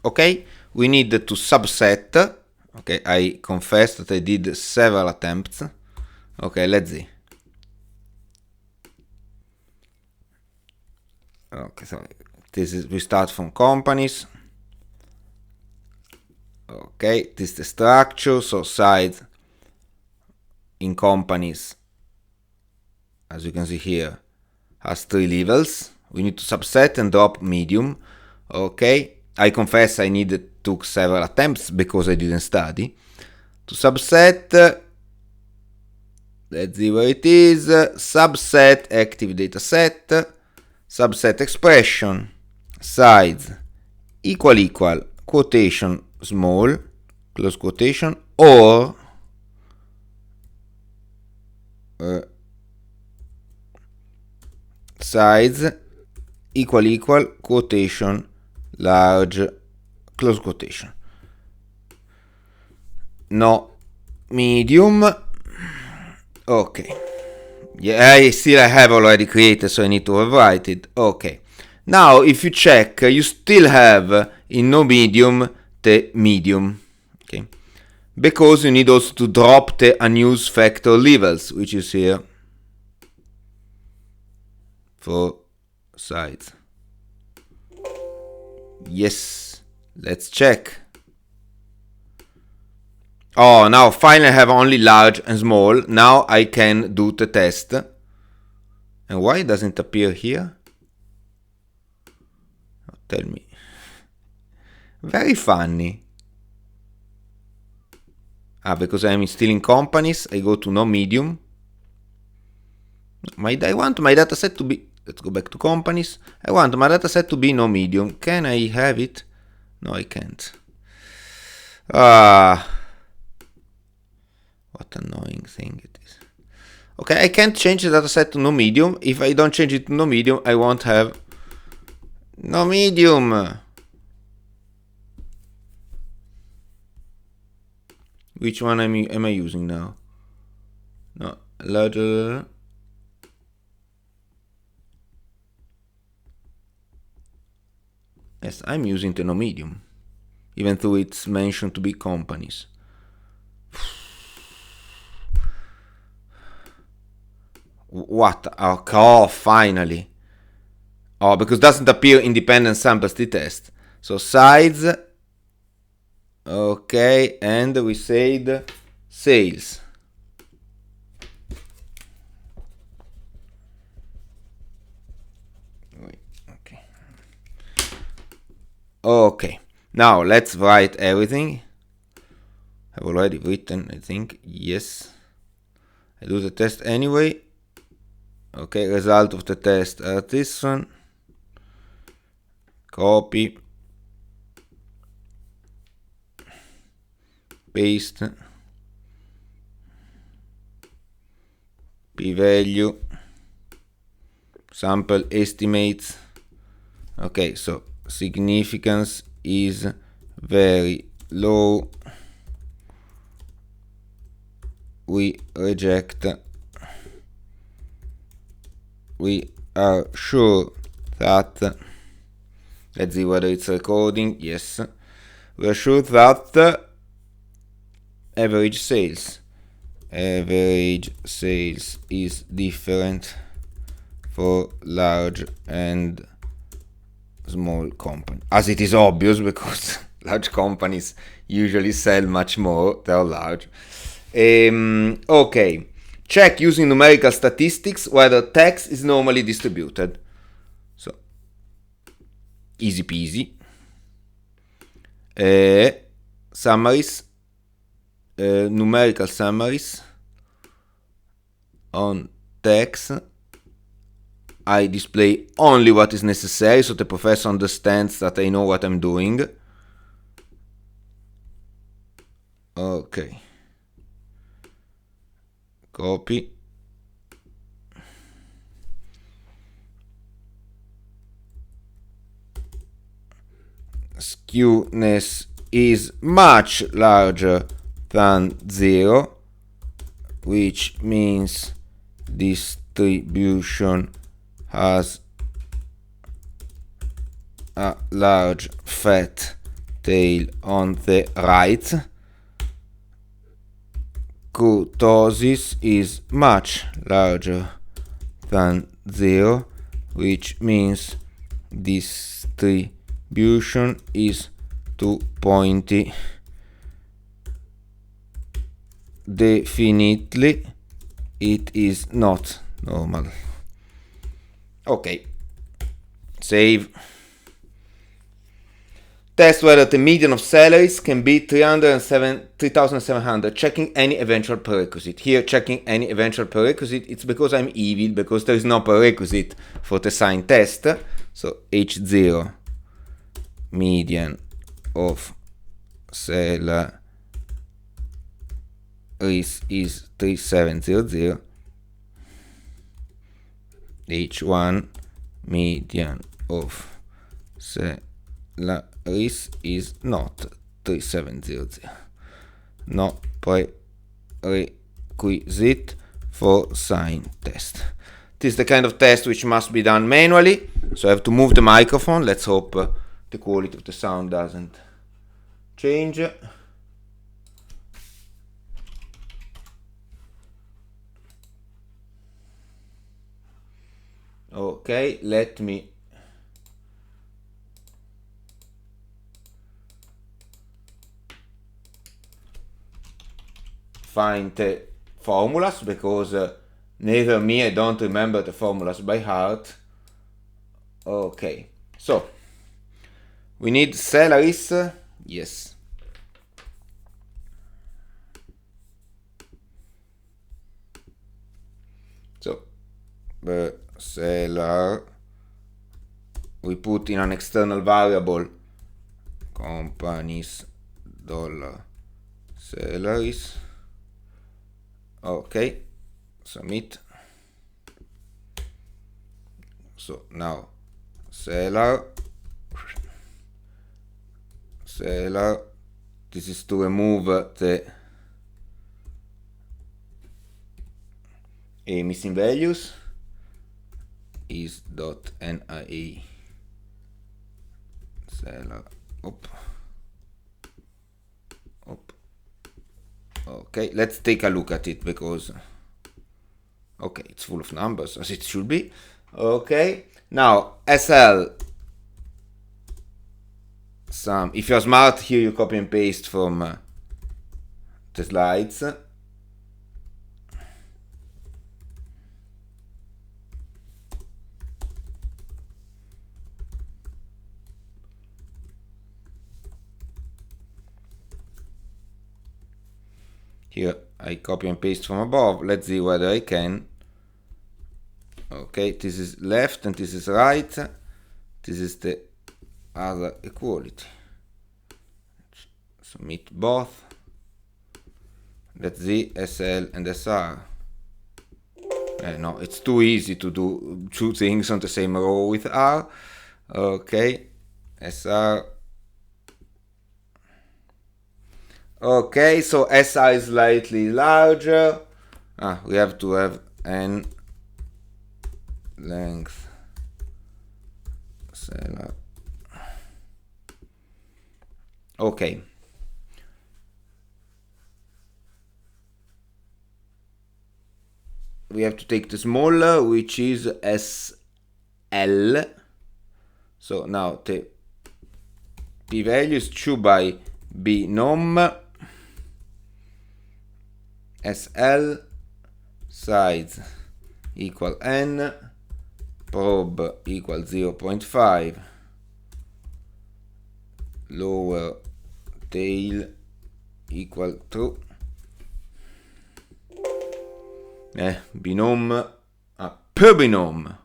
Okay, we need to subset. Okay, I confess that I did several attempts. Okay, let's see. Okay, so we start from companies. Okay, this is the structure. So size in companies, as you can see here, has 3 levels. We need to subset and drop medium. Okay, I confess I took several attempts because I didn't study. To subset, let's see where it is. Subset active data set, subset expression, size equal quotation small, close quotation, or size equal quotation large, close quotation. No medium. Okay, yeah, I have already created, so I need to rewrite it. Okay, now if you check, you still have in no medium the medium. Okay, because you need also to drop the unused factor levels, which is here for size. Yes, let's check. Oh, now finally I have only large and small. Now I can do the test. And why it doesn't appear here? Tell me. Very funny. Because I'm still in companies, I go to no medium. I want my dataset to be, let's go back to companies. I want my dataset to be no medium. Can I have it? No, I can't. What annoying thing it is. Okay, I can't change the dataset to no medium. If I don't change it to no medium, I won't have no medium. Which one am I using now? No, larger. Yes, I'm using the no medium, even though it's mentioned to be companies. What? Oh, finally. Oh, because it doesn't appear independent samples t-test. So size. Okay, and we said sales. Okay. Okay. Now let's write everything. I've already written, I think. Yes. I do the test anyway. Okay, result of the test are this one. Copy. Paste. P-value. Sample estimates. Okay, so significance is very low. We reject. We are sure that, let's see whether it's recording. Yes, we are sure that average sales is different for large and small company, as it is obvious because large companies usually sell much more than large. Okay, check using numerical statistics whether text is normally distributed. So easy peasy. Summaries, numerical summaries on text. I display only what is necessary, so the professor understands that I know what I'm doing. Okay. Copy. Skewness is much larger than 0, which means distribution has a large fat tail on the right, kurtosis is much larger than 0, which means distribution is too pointy. Definitely it is not normal. Okay, save. Test whether the median of salaries can be 3,700, checking any eventual prerequisite. Here, checking any eventual prerequisite, it's because I'm evil, because there is no prerequisite for the sign test. So H0, median of salaries is 3,700. H1, median of salaries is not 3,700. No prerequisite for sign test. This is the kind of test which must be done manually, so I have to move the microphone. Let's hope the quality of the sound doesn't change. Okay, let me find the formulas, because neither me, I don't remember the formulas by heart. Okay, so we need salaries. Yes. So the seller, we put in an external variable companies dollar salaries. Okay, submit. So now seller, this is to remove the missing values, is.nia seller, okay, let's take a look at it, because okay, it's full of numbers, as it should be. Okay, now SL sum. If you're smart, here you copy and paste from the slides. Here I copy and paste from above. Let's see whether I can. Okay, this is left and this is right. This is the other equality. Submit both. Let's see SL and SR. No, it's too easy to do two things on the same row with R. Okay, SR. Okay, so SR is slightly larger. We have to have N length seller. Okay. We have to take the smaller, which is SL. So now the p-value is 2 by binom. SL size equal n, probe equal 0.5, lower tail equal true. Binom, per binom.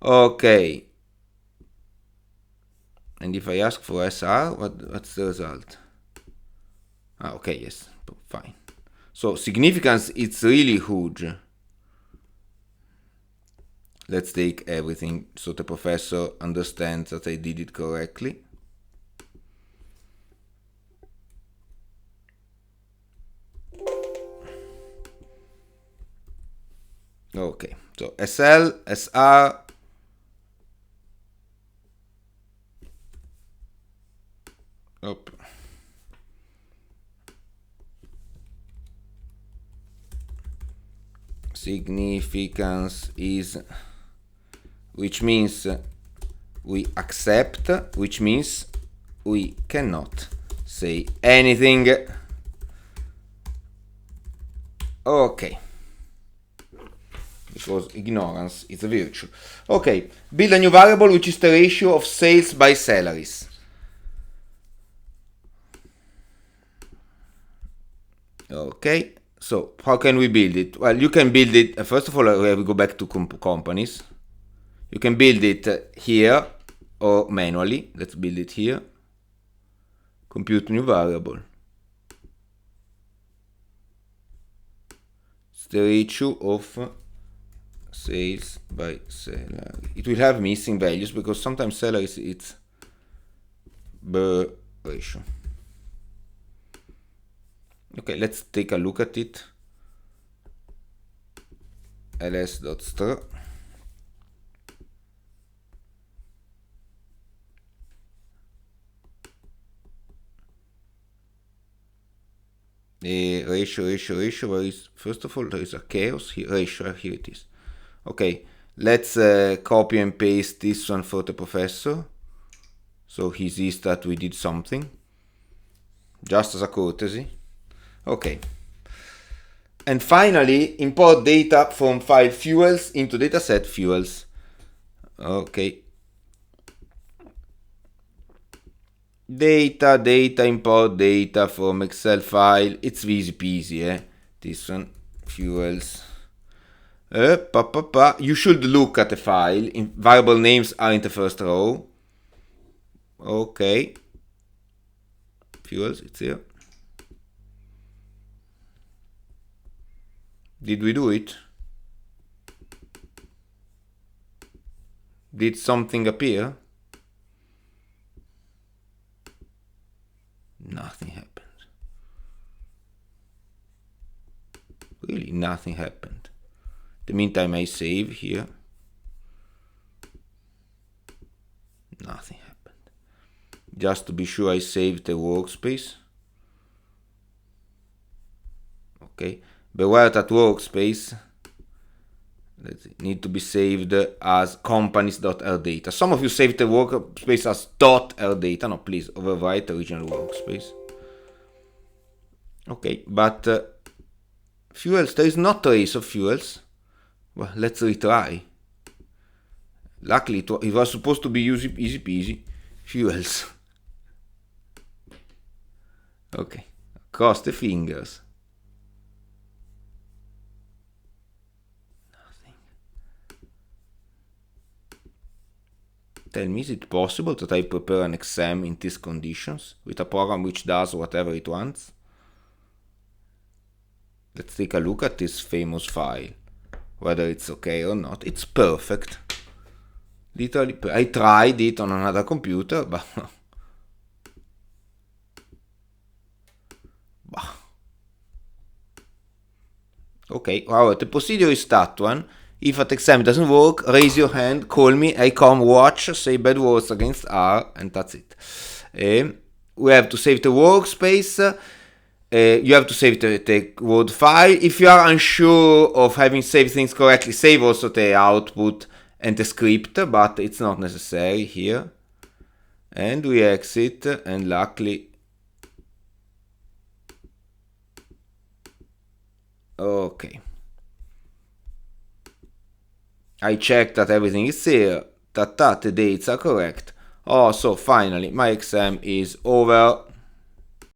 Okay. And if I ask for SR, what's the result? Okay, yes, fine. So significance, it's really huge. Let's take everything so the professor understands that I did it correctly. Okay, so SL, SR, Up. Significance is, which means we accept, which means we cannot say anything. Okay. Because ignorance is a virtue. Okay, build a new variable which is the ratio of sales by salaries. Okay, so how can we build it? Well, you can build it, first of all, we go back to companies. You can build it here or manually. Let's build it here. Compute new variable. It's the ratio of sales by salary. It will have missing values because sometimes salaries it's the ratio. Okay, let's take a look at it. ls.str. The ratio, where is, first of all, there is a chaos here, ratio, here it is. Okay, let's copy and paste this one for the professor. So he sees that we did something. Just as a courtesy. Okay. And finally, import data from file fuels into dataset fuels. Okay. Data, import data from Excel file. It's easy peasy, eh? This one, fuels. You should look at the file. Variable names are in the first row. Okay. Fuels, it's here. Did we do it? Did something appear? Nothing happened. Really, nothing happened. In the meantime, I save here. Nothing happened. Just to be sure, I saved the workspace. Okay. Beware that workspace need to be saved as companies.rdata. Some of you saved the workspace as .rdata. No, please overwrite the original workspace. Okay, but fuels, there is not a trace of fuels. Well, let's retry. Luckily, it was supposed to be easy peasy. Fuels. Okay, cross the fingers. Tell me, is it possible that I prepare an exam in these conditions with a program which does whatever it wants? Let's take a look at this famous file, whether it's okay or not. It's perfect. Literally, I tried it on another computer, but okay, well, the procedure is that one. If at exam doesn't work, raise your hand, call me, I come watch, say bad words against R, and that's it. We have to save the workspace. You have to save the Word file. If you are unsure of having saved things correctly, save also the output and the script, but it's not necessary here. And we exit, and luckily... Okay. I check that everything is here, that the dates are correct. Oh, so finally, my exam is over.